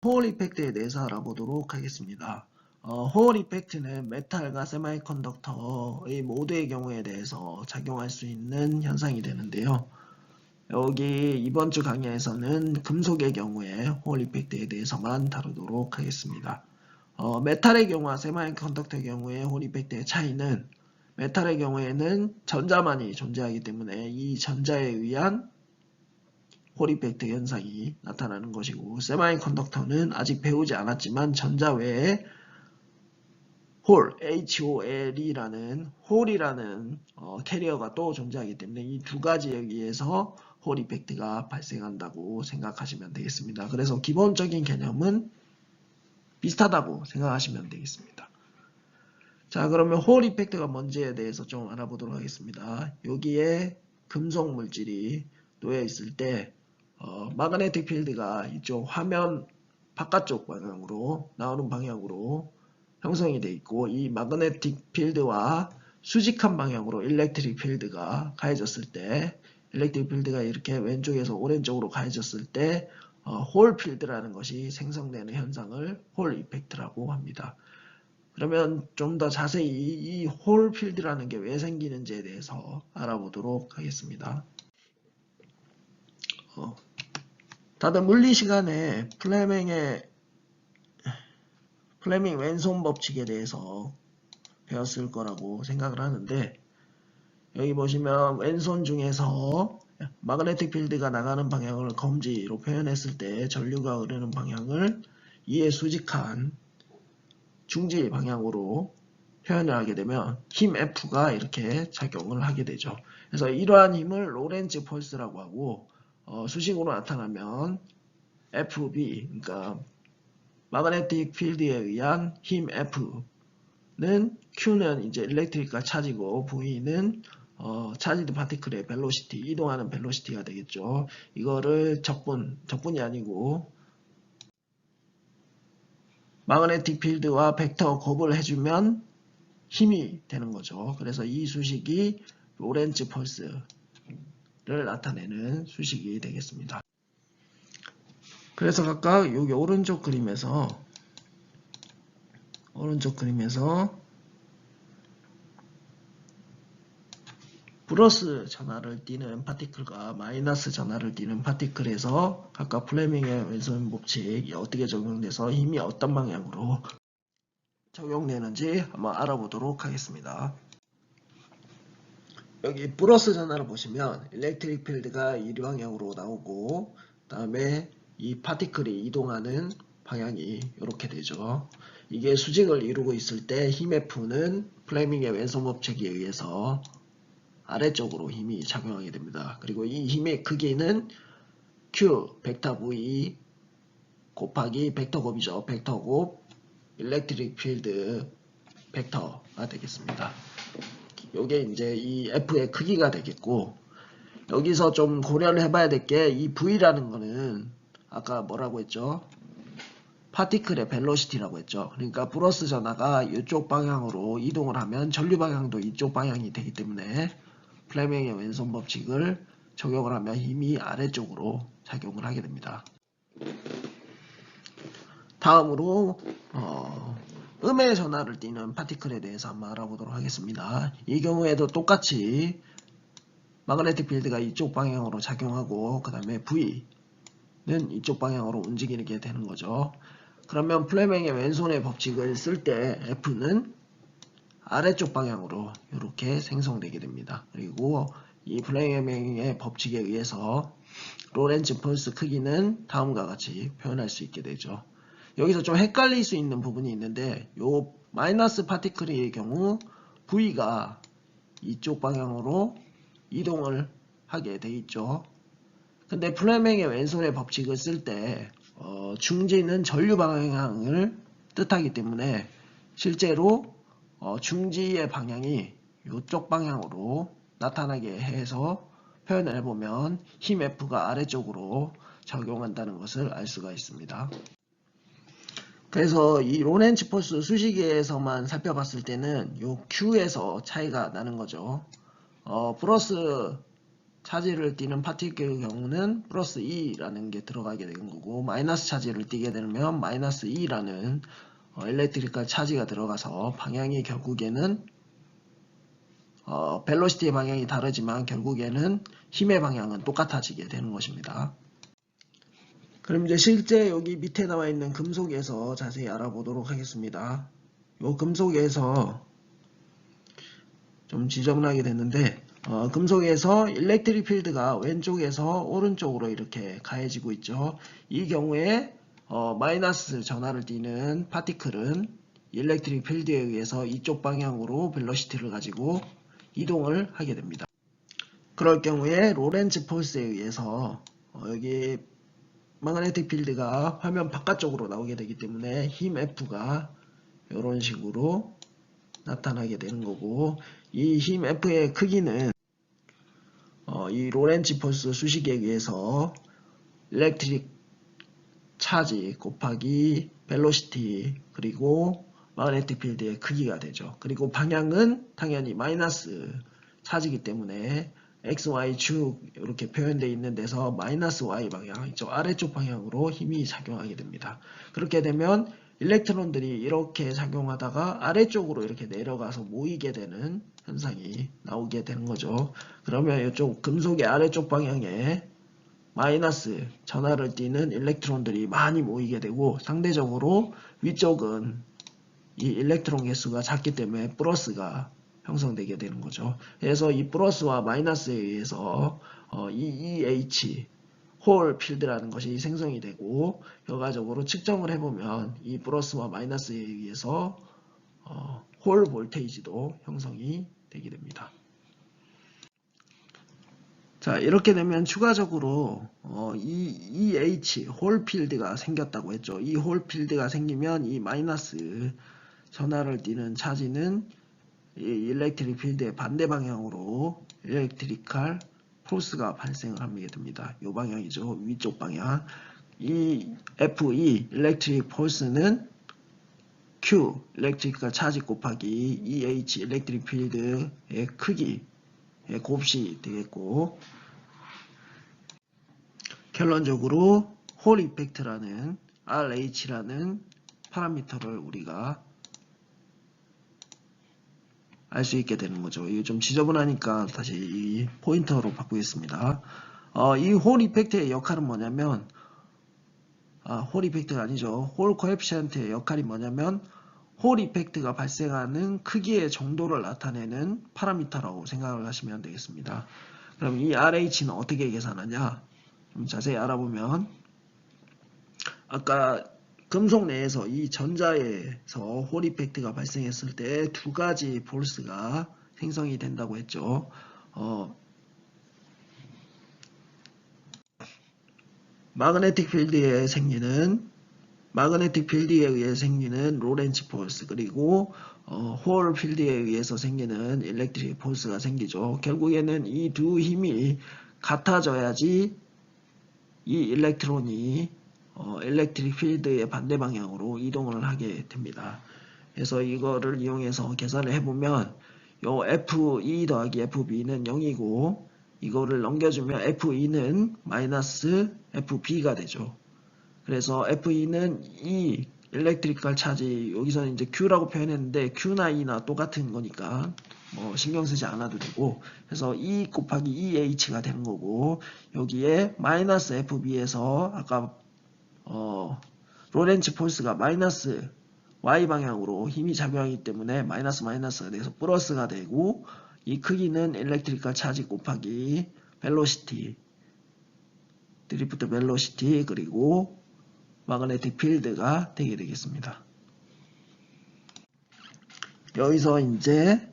호을 이펙트에 대해서 알아보도록 하겠습니다. 호을 이펙트는 메탈과 세미컨덕터의 모두의 경우에 대해서 작용할 수 있는 현상이 되는데요. 여기 이번 주 강의에서는 금속의 경우에 호을 이펙트에 대해서만 다루도록 하겠습니다. 메탈의 경우와 세미컨덕터의 경우에 호을 이펙트의 차이는 메탈의 경우에는 전자만이 존재하기 때문에 이 전자에 의한 홀 이펙트 현상이 나타나는 것이고, 세미컨덕터는 아직 배우지 않았지만 전자 외에 홀, HOL이라는 홀이라는 캐리어가 또 존재하기 때문에 이 두 가지에 의해서 홀 이펙트가 발생한다고 생각하시면 되겠습니다. 그래서 기본적인 개념은 비슷하다고 생각하시면 되겠습니다. 자, 그러면 홀 이펙트가 뭔지에 대해서 좀 알아보도록 하겠습니다. 여기에 금속 물질이 놓여 있을 때 마그네틱 필드가 이쪽 화면 바깥쪽 방향으로 나오는 방향으로 형성이 되어 있고, 이 마그네틱 필드와 수직한 방향으로 일렉트릭 필드가 가해졌을 때, 일렉트릭 필드가 이렇게 왼쪽에서 오른쪽으로 가해졌을 때 홀 필드라는 것이 생성되는 현상을 홀 이펙트라고 합니다. 그러면 좀 더 자세히 이 홀 필드라는 게 왜 생기는지에 대해서 알아보도록 하겠습니다. 다들 물리 시간에 플레밍 왼손 법칙에 대해서 배웠을 거라고 생각을 하는데, 여기 보시면 왼손 중에서 마그네틱 필드가 나가는 방향을 검지로 표현했을 때 전류가 흐르는 방향을 이에 수직한 중지 방향으로 표현을 하게 되면 힘 F가 이렇게 작용을 하게 되죠. 그래서 이러한 힘을 로렌츠 펄스라고 하고, 수식으로 나타나면 FB, 그러니까 마그네틱 필드에 의한 힘 F는 Q는 이제 일렉트릭과 차지고 V는 차지드 파티클의 벨로시티, 이동하는 벨로시티가 되겠죠. 이거를 적분이 아니고 마그네틱 필드와 벡터 곱을 해주면 힘이 되는 거죠. 그래서 이 수식이 로렌츠 펄스를 나타내는 수식이 되겠습니다. 그래서 각각 여기 오른쪽 그림에서 플러스 전하를 띠는 파티클과 마이너스 전하를 띠는 파티클에서 각각 플레밍의 왼손 법칙이 어떻게 적용돼서 힘이 어떤 방향으로 적용되는지 한번 알아보도록 하겠습니다. 여기 플러스 전하를 보시면 일렉트릭 필드가 이 방향으로 나오고, 그 다음에 이 파티클이 이동하는 방향이 이렇게 되죠. 이게 수직을 이루고 있을 때 힘 F는 플레밍의 왼손 법칙에 의해서 아래쪽으로 힘이 작용하게 됩니다. 그리고 이 힘의 크기는 Q 벡터 V 곱하기 벡터 곱이죠. 벡터 곱 일렉트릭 필드 벡터가 되겠습니다. 요게 이제 이 F의 크기가 되겠고, 여기서 좀 고려를 해봐야 될 게 이 V라는 거는 아까 뭐라고 했죠? 파티클의 벨로시티라고 했죠. 그러니까 플러스 전하가 이쪽 방향으로 이동을 하면 전류 방향도 이쪽 방향이 되기 때문에 플레밍의 왼손 법칙을 적용을 하면 힘이 아래쪽으로 작용을 하게 됩니다. 다음으로 음의 전하를 띠는 파티클에 대해서 한번 알아보도록 하겠습니다. 이 경우에도 똑같이 마그네틱 필드가 이쪽 방향으로 작용하고, 그 다음에 V는 이쪽 방향으로 움직이게 되는 거죠. 그러면 플레밍의 왼손의 법칙을 쓸 때 F는 아래쪽 방향으로 이렇게 생성되게 됩니다. 그리고 이 플레밍의 법칙에 의해서 로렌츠 펄스 크기는 다음과 같이 표현할 수 있게 되죠. 여기서 좀 헷갈릴 수 있는 부분이 있는데, 요 마이너스 파티클의 경우 V가 이쪽 방향으로 이동을 하게 돼 있죠. 근데 플레밍의 왼손의 법칙을 쓸 때 중지는 전류 방향을 뜻하기 때문에 실제로 중지의 방향이 이쪽 방향으로 나타나게 해서 표현을 해보면 힘 F가 아래쪽으로 적용한다는 것을 알 수가 있습니다. 그래서 이 로렌츠 펄스 수식에서만 살펴봤을 때는 요 Q에서 차이가 나는 거죠. 플러스 차지를 띠는 파티클의 경우는 플러스 2라는 게 들어가게 되는 거고, 마이너스 차지를 띠게 되면 마이너스 2라는 일렉트리컬 차지가 들어가서 방향이 결국에는 벨로시티의 방향이 다르지만 결국에는 힘의 방향은 똑같아지게 되는 것입니다. 그럼 이제 실제 여기 밑에 나와 있는 금속에서 자세히 알아보도록 하겠습니다. 이 금속에서 좀 지저분하게 됐는데, 금속에서 일렉트릭 필드가 왼쪽에서 오른쪽으로 이렇게 가해지고 있죠. 이 경우에 마이너스 전하를 띠는 파티클은 일렉트릭 필드에 의해서 이쪽 방향으로 벨로시티를 가지고 이동을 하게 됩니다. 그럴 경우에 로렌츠 폴스에 의해서 여기 마그네틱 필드가 화면 바깥쪽으로 나오게 되기 때문에 힘 F가 이런 식으로 나타나게 되는 거고, 이 힘 F의 크기는 이 로렌츠 폴스 수식에 의해서 일렉트릭 차지 곱하기 벨로시티 그리고 마그네틱 필드의 크기가 되죠. 그리고 방향은 당연히 마이너스 차지기 때문에 XY축 이렇게 표현되어 있는 데서 마이너스 Y 방향, 이쪽 아래쪽 방향으로 힘이 작용하게 됩니다. 그렇게 되면 일렉트론들이 이렇게 작용하다가 아래쪽으로 이렇게 내려가서 모이게 되는 현상이 나오게 되는 거죠. 그러면 이쪽 금속의 아래쪽 방향에 마이너스 전하를 띠는 일렉트론들이 많이 모이게 되고, 상대적으로 위쪽은 이 일렉트론 개수가 작기 때문에 플러스가 형성되게 되는 거죠. 그래서 이 플러스와 마이너스에 의해서 EEH 홀 필드라는 것이 생성이 되고, 결과적으로 측정을 해보면 이 플러스와 마이너스에 의해서 홀 볼테이지도 형성이 되게 됩니다. 자, 이렇게 되면 추가적으로 EH 홀 필드가 생겼다고 했죠. 이 홀 필드가 생기면 이 마이너스 전하를 띠는 차지는 이 일렉트릭 필드의 반대 방향으로 일렉트리컬 포스가 발생을 하게 됩니다. 이 방향이죠. 위쪽 방향. 이 FE 일렉트릭 포스는 Q 일렉트리컬 차지 곱하기 EH 일렉트릭 필드의 크기의 곱이 되겠고, 결론적으로 홀 이펙트라는 RH라는 파라미터를 우리가 알 수 있게 되는 거죠. 이게 좀 지저분하니까 다시 이 포인터로 바꾸겠습니다. 이 홀 이펙트의 역할은 뭐냐면, 홀 이펙트가 아니죠. 홀 코에피션트의 역할이 뭐냐면, 홀 이펙트가 발생하는 크기의 정도를 나타내는 파라미터라고 생각을 하시면 되겠습니다. 그럼 이 RH는 어떻게 계산하냐? 좀 자세히 알아보면, 아까 금속 내에서 이 전자에서 홀 이펙트가 발생했을 때 두 가지 폴스가 생성이 된다고 했죠. 마그네틱 필드에 생기는 마그네틱 필드에 의해 생기는 로렌츠 폴스, 그리고 홀 필드에 의해서 생기는 일렉트릭 폴스가 생기죠. 결국에는 이 두 힘이 같아져야지 이 일렉트론이 일렉트릭 필드의 반대 방향으로 이동을 하게 됩니다. 그래서 이거를 이용해서 계산을 해보면 요 FE 더하기 FB는 0이고, 이거를 넘겨주면 FE는 마이너스 FB가 되죠. 그래서 FE는 E 일렉트리컬 차지, 여기서는 이제 Q라고 표현했는데 Q나 E나 똑같은 거니까 뭐 신경 쓰지 않아도 되고, 그래서 E 곱하기 EH가 되는 거고, 여기에 마이너스 FB에서 아까 로렌츠 폴스가 마이너스 Y 방향으로 힘이 작용하기 때문에 마이너스 마이너스가 돼서 플러스가 되고, 이 크기는 일렉트리컬 차지 곱하기 벨로시티, 드리프트 벨로시티, 그리고 마그네틱 필드가 되게 되겠습니다. 여기서 이제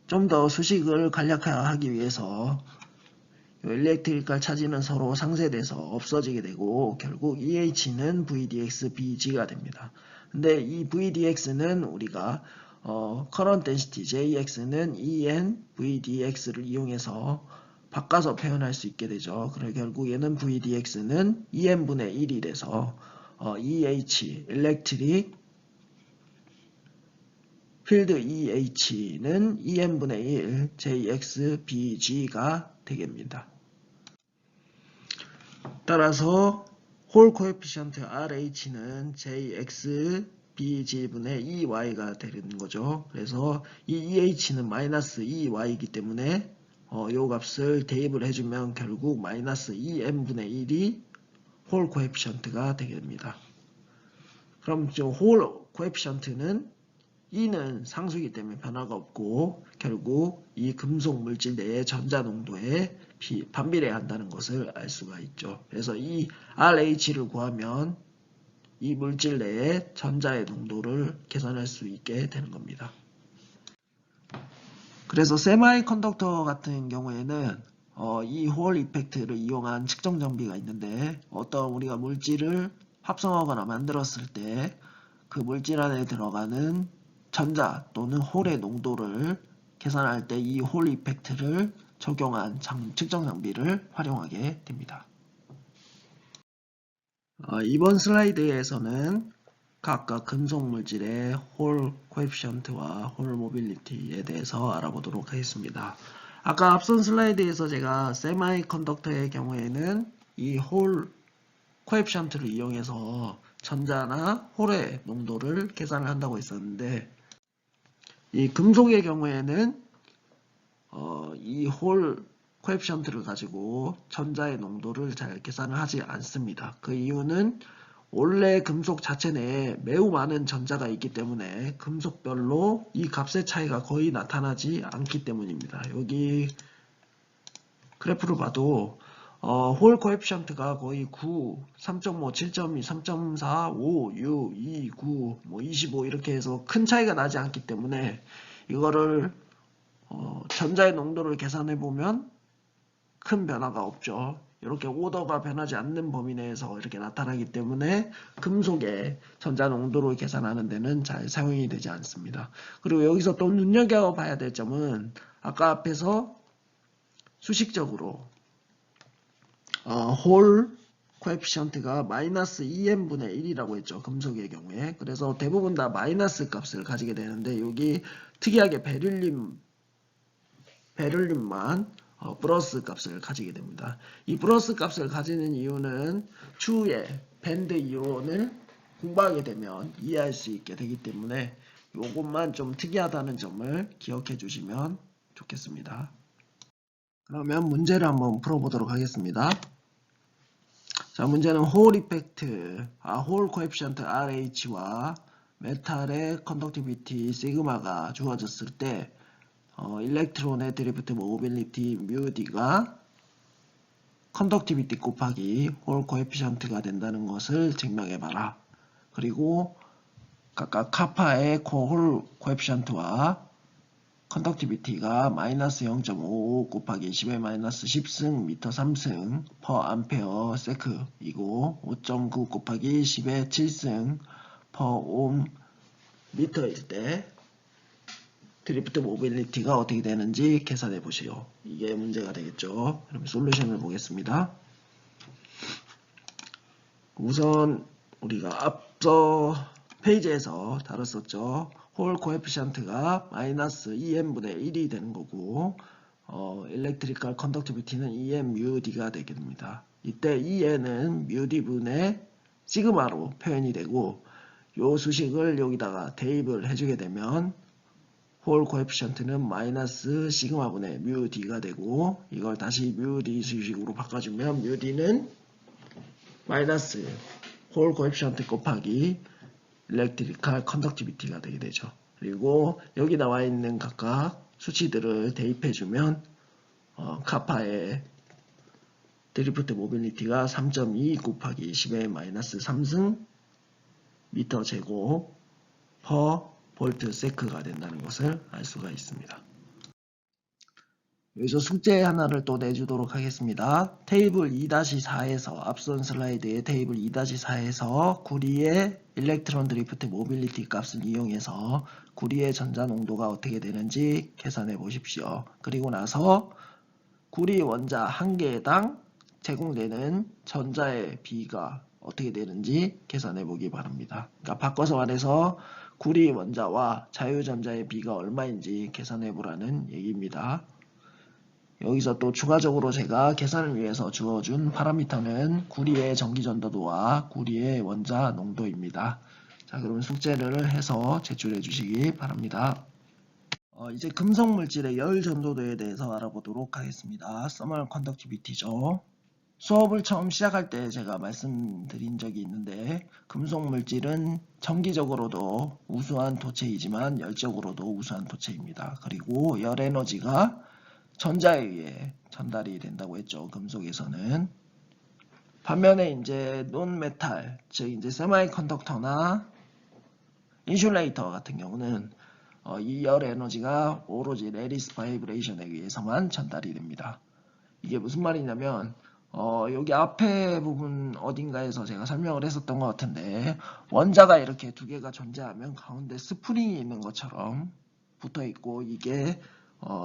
좀 더 수식을 간략하기 위해서 일렉트리컬 차지는 서로 상쇄돼서 없어지게 되고, 결국 EH는 VDX BG가 됩니다. 근데 이 VDX는 우리가 current density JX는 EN VDX를 이용해서 바꿔서 표현할 수 있게 되죠. 그래서 결국에는 VDX는 EN분의 1이 돼서 EH 일렉트릭 필드 EH는 EN분의 1 JXBG가 되겠습니다. 따라서 홀 코에피션트 RH는 JX BG분의 EY가 되는 거죠. 그래서 이 EH는 마이너스 EY이기 때문에 요 값을 대입을 해주면 결국 마이너스 2n분의 1이 홀 코에피션트가 되게 됩니다. 그럼 지금 홀 코에피션트는 E는 상수이기 때문에 변화가 없고 결국 이 금속 물질 내의 전자 농도에 반비례한다는 것을 알 수가 있죠. 그래서 이 RH를 구하면 이 물질 내의 전자의 농도를 계산할 수 있게 되는 겁니다. 그래서 세마이컨덕터 같은 경우에는 이 홀 이펙트를 이용한 측정 장비가 있는데 어떤 우리가 물질을 합성하거나 만들었을 때 그 물질 안에 들어가는 전자 또는 홀의 농도를 계산할 때 이 홀 이펙트를 적용한 측정 장비를 활용하게 됩니다. 이번 슬라이드에서는 각각 금속 물질의 홀 코에피션트와 홀 모빌리티에 대해서 알아보도록 하겠습니다. 아까 앞선 슬라이드에서 제가 세마이 컨덕터의 경우에는 이 홀 코에피션트를 이용해서 전자나 홀의 농도를 계산을 한다고 했었는데 이 금속의 경우에는 이 홀 코에피션트를 가지고 전자의 농도를 잘 계산을 하지 않습니다. 그 이유는 원래 금속 자체 내에 매우 많은 전자가 있기 때문에 금속별로 이 값의 차이가 거의 나타나지 않기 때문입니다. 여기 그래프를 봐도 홀 코에피션트가 거의 9, 3.5, 7.2, 3.4, 5, 6, 2, 9, 25 이렇게 해서 큰 차이가 나지 않기 때문에 이거를 전자의 농도를 계산해 보면 큰 변화가 없죠. 이렇게 오더가 변하지 않는 범위 내에서 이렇게 나타나기 때문에 금속의 전자 농도를 계산하는 데는 잘 사용이 되지 않습니다. 그리고 여기서 또 눈여겨봐야 될 점은 아까 앞에서 수식적으로 홀 코에피션트가 마이너스 2n분의 1이라고 했죠. 금속의 경우에. 그래서 대부분 다 마이너스 값을 가지게 되는데 여기 특이하게 베를린만 플러스 값을 가지게 됩니다. 이 플러스 값을 가지는 이유는 추후에 밴드 이론을 공부하게 되면 이해할 수 있게 되기 때문에 이것만 좀 특이하다는 점을 기억해 주시면 좋겠습니다. 그러면 문제를 한번 풀어보도록 하겠습니다. 자, 문제는 홀 이펙트, 홀 코에피션트 RH와 메탈의 컨덕티비티 시그마가 주어졌을 때 일렉트론의 드리프트 모빌리티 μd가 컨덕티비티 곱하기 홀 코에피션트가 된다는 것을 증명해봐라. 그리고 각각 카파의 홀 코에피션트와 컨덕티비티가 마이너스 0.55 곱하기 10의 마이너스 10승 미터 3승 퍼 암페어 세크이고 5.9 곱하기 10의 7승 퍼 옴 미터일 때 드리프트 모빌리티가 어떻게 되는지 계산해 보시오. 이게 문제가 되겠죠. 그럼 솔루션을 보겠습니다. 우선 우리가 앞서 페이지에서 다뤘었죠. 홀 코에피션트가 마이너스 2n분의 1이 되는 거고 일렉트리컬 컨덕티비티는 2n μd가 되게 됩니다. 이때 2n은 μd분의 시그마로 표현이 되고 요 수식을 여기다가 대입을 해주게 되면 홀 코에피션트는 마이너스 시그마분의 μd가 되고 이걸 다시 μd 수식으로 바꿔주면 μd는 마이너스 홀 코에피션트 곱하기 일렉트리컬 컨덕티비티가 되게 되죠. 그리고 여기 나와 있는 각각 수치들을 대입해주면 카파의 드리프트 모빌리티가 3.2 곱하기 10의 마이너스 3승 미터 제곱 퍼 볼트 세크가 된다는 것을 알 수가 있습니다. 여기서 숙제 하나를 또 내주도록 하겠습니다. 테이블 2-4에서 앞선 슬라이드의 테이블 2-4에서 구리의 일렉트론 드리프트 모빌리티 값을 이용해서 구리의 전자 농도가 어떻게 되는지 계산해 보십시오. 그리고 나서 구리 원자 한 개당 제공되는 전자의 비가 어떻게 되는지 계산해 보기 바랍니다. 그러니까 바꿔서 말해서 구리 원자와 자유전자의 비가 얼마인지 계산해 보라는 얘기입니다. 여기서 또 추가적으로 제가 계산을 위해서 주어준 파라미터는 구리의 전기전도도와 구리의 원자 농도입니다. 자, 그러면 숙제를 해서 제출해 주시기 바랍니다. 이제 금속 물질의 열 전도도에 대해서 알아보도록 하겠습니다. Thermal Conductivity죠. 수업을 처음 시작할 때 제가 말씀드린 적이 있는데, 금속 물질은 전기적으로도 우수한 도체이지만 열적으로도 우수한 도체입니다. 그리고 열 에너지가 전자에 의해 전달이 된다고 했죠. 금속에서는. 반면에 이제 논메탈, 즉 이제 세마이컨덕터나 인슐레이터 같은 경우는 이 열 에너지가 오로지 레디스 바이브레이션에 의해서만 전달이 됩니다. 이게 무슨 말이냐면 여기 앞에 부분 어딘가에서 제가 설명을 했었던 것 같은데, 원자가 이렇게 두 개가 존재하면 가운데 스프링이 있는 것처럼 붙어 있고, 이게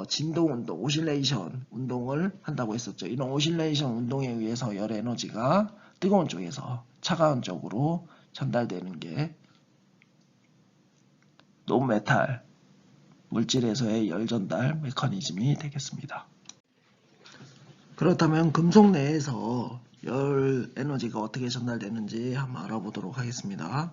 진동 운동, 오실레이션 운동을 한다고 했었죠. 이런 오실레이션 운동에 의해서 열 에너지가 뜨거운 쪽에서 차가운 쪽으로 전달되는 게 논메탈 물질에서의 열 전달 메커니즘이 되겠습니다. 그렇다면 금속 내에서 열 에너지가 어떻게 전달되는지 한번 알아보도록 하겠습니다.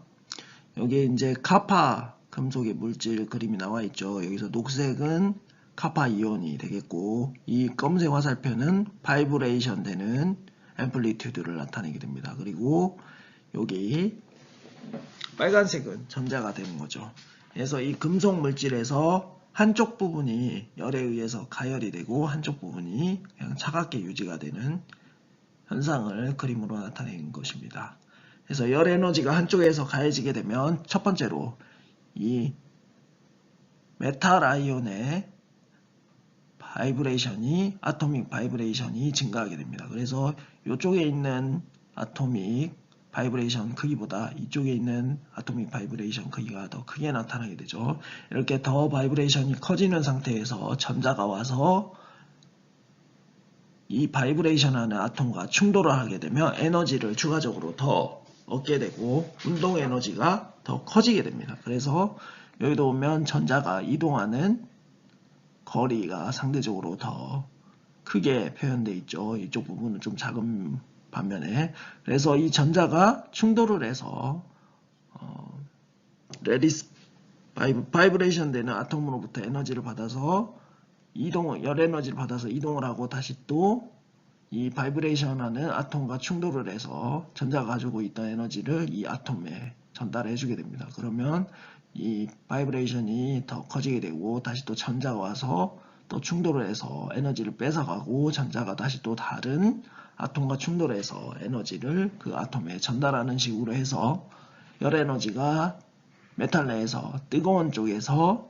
여기에 이제 카파 금속의 물질 그림이 나와 있죠. 여기서 녹색은 카파 이온이 되겠고, 이 검은색 화살표는 바이브레이션 되는 앰플리튜드를 나타내게 됩니다. 그리고 여기 빨간색은 전자가 되는 거죠. 그래서 이 금속 물질에서 한쪽 부분이 열에 의해서 가열이 되고 한쪽 부분이 그냥 차갑게 유지가 되는 현상을 그림으로 나타낸 것입니다. 그래서 열 에너지가 한쪽에서 가해지게 되면 첫 번째로 이 메탈 아이온의 바이브레이션이, 아토믹 바이브레이션이 증가하게 됩니다. 그래서 이쪽에 있는 아토믹 바이브레이션 크기보다 이쪽에 있는 아토믹 바이브레이션 크기가 더 크게 나타나게 되죠. 이렇게 더 바이브레이션이 커지는 상태에서 전자가 와서 이 바이브레이션 하는 아톰과 충돌을 하게 되면 에너지를 추가적으로 더 얻게 되고 운동 에너지가 더 커지게 됩니다. 그래서 여기도 보면 전자가 이동하는 거리가 상대적으로 더 크게 표현되어 있죠. 이쪽 부분은 좀 작은 반면에. 그래서 이 전자가 충돌을 해서 레디스 바이브레이션 되는 아톰으로부터 에너지를 받아서 열 에너지를 받아서 이동을 하고 다시 또 이 바이브레이션 하는 아톰과 충돌을 해서 전자가 가지고 있던 에너지를 이 아톰에 전달해 주게 됩니다. 그러면 이 바이브레이션이 더 커지게 되고 다시 또 전자가 와서 또 충돌을 해서 에너지를 뺏어가고 전자가 다시 또 다른 아톰과 충돌해서 에너지를 그 아톰에 전달하는 식으로 해서 열 에너지가 메탈 내에서 뜨거운 쪽에서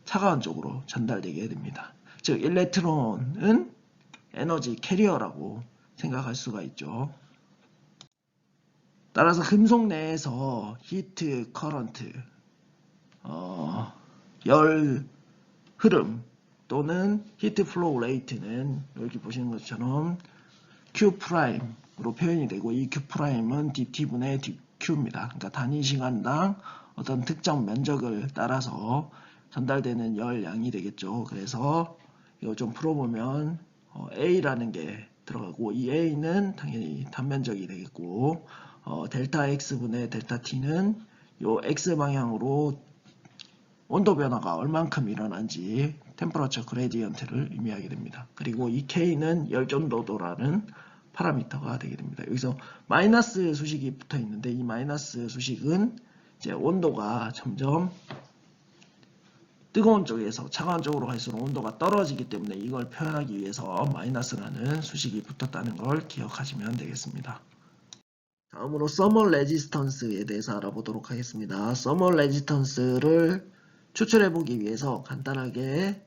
차가운 쪽으로 전달되게 됩니다. 즉 일렉트론은 에너지 캐리어라고 생각할 수가 있죠. 따라서 금속 내에서 히트 커런트, 열 흐름 또는 히트 플로우 레이트는 여기 보시는 것처럼 Q'으로 표현이 되고, 이 Q'은 dT분의 dQ입니다. 그러니까 단위 시간당 어떤 특정 면적을 따라서 전달되는 열량이 되겠죠. 그래서 이거 좀 풀어보면 A라는 게 들어가고, 이 A는 당연히 단면적이 되겠고, 델타 X분의 델타 T는 요 X 방향으로 온도 변화가 얼만큼 일어난지 템퍼러처 그레디언트를 의미하게 됩니다. 그리고 이 K는 열전도도라는 파라미터가 되게 됩니다. 여기서 마이너스 수식이 붙어 있는데, 이 마이너스 수식은 이제 온도가 점점 뜨거운 쪽에서 차가운 쪽으로 갈수록 온도가 떨어지기 때문에 이걸 표현하기 위해서 마이너스라는 수식이 붙었다는 걸 기억하시면 되겠습니다. 다음으로 서멀 레지스턴스에 대해서 알아보도록 하겠습니다. 서멀 레지스턴스를 추출해보기 위해서 간단하게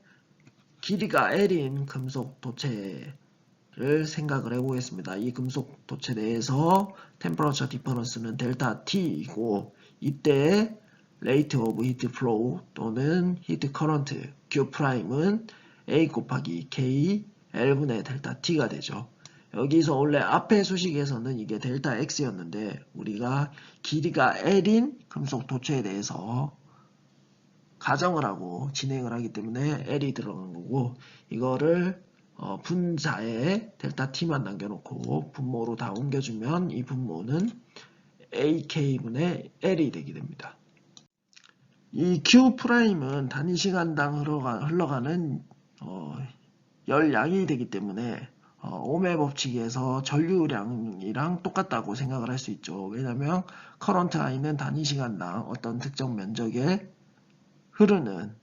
길이가 L인 금속 도체를 생각을 해보겠습니다. 이 금속 도체 내에서 템퍼러처 디퍼런스는 델타 T이고, 이때 rate of heat flow 또는 heat current Q'은 A 곱하기 K L분의 델타 T가 되죠. 여기서 원래 앞에 수식에서는 이게 델타 X였는데 우리가 길이가 L인 금속 도체에 대해서 가정을 하고 진행을 하기 때문에 L이 들어간 거고, 이거를 분자에 델타 t만 남겨놓고 분모로 다 옮겨주면 이 분모는 ak분의 l이 되게 됩니다. 이 Q'은 단위 시간당 흘러가는 열량이 되기 때문에 오음의 법칙에서 전류량이랑 똑같다고 생각을 할 수 있죠. 왜냐하면 커런트 I는 단위 시간당 어떤 특정 면적에 흐르는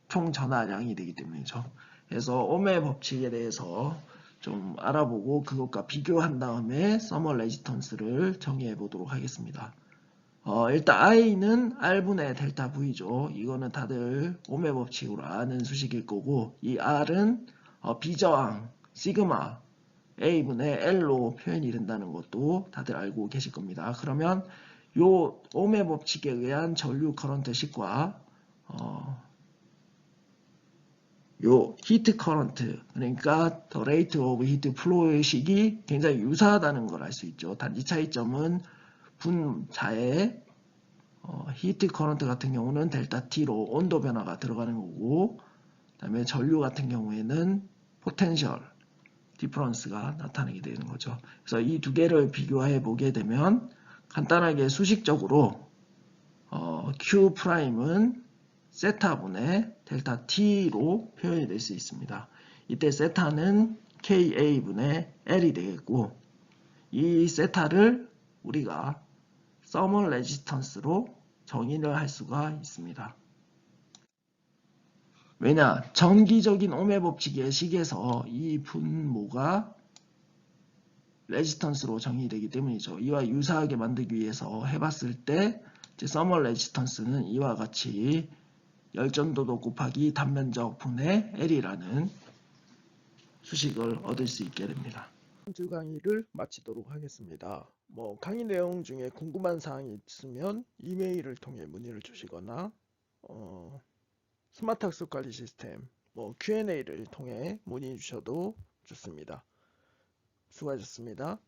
총 전하량이 되기 때문이죠. 그래서 오음의 법칙에 대해서 좀 알아보고 그것과 비교한 다음에 서머 레지턴스를 정의해 보도록 하겠습니다. 일단 I는 R분의 델타 V죠. 이거는 다들 오음의 법칙으로 아는 수식일 거고, 이 R은 비저항 시그마 A분의 L로 표현이 된다는 것도 다들 알고 계실 겁니다. 그러면 요 오음의 법칙에 의한 전류 커런트 식과 요 히트 커런트, 그러니까 the rate of heat flow의 식이 굉장히 유사하다는 걸 알 수 있죠. 단지 차이점은 분자의 히트 커런트 같은 경우는 델타 T로 온도 변화가 들어가는 거고, 그 다음에 전류 같은 경우에는 포텐셜 디퍼런스가 나타나게 되는 거죠. 그래서 이 두 개를 비교해 보게 되면 간단하게 수식적으로 Q'은 세타분의 델타 T로 표현이 될 수 있습니다. 이때 세타는 KA분의 L이 되겠고, 이 세타를 우리가 서멀 레지스턴스로 정의를 할 수가 있습니다. 왜냐? 정기적인 오음의 법칙의 식에서 이 분모가 레지스턴스로 정의되기 때문이죠. 이와 유사하게 만들기 위해서 해봤을 때 서멀 레지스턴스는 이와 같이 열전도도 곱하기 단면적 분의 L이라는 수식을 얻을 수 있게 됩니다. 이번 주 강의를 마치도록 하겠습니다. 강의 내용 중에 궁금한 사항이 있으면 이메일을 통해 문의를 주시거나 스마트 학습 관리 시스템 Q&A를 통해 문의 주셔도 좋습니다. 수고하셨습니다.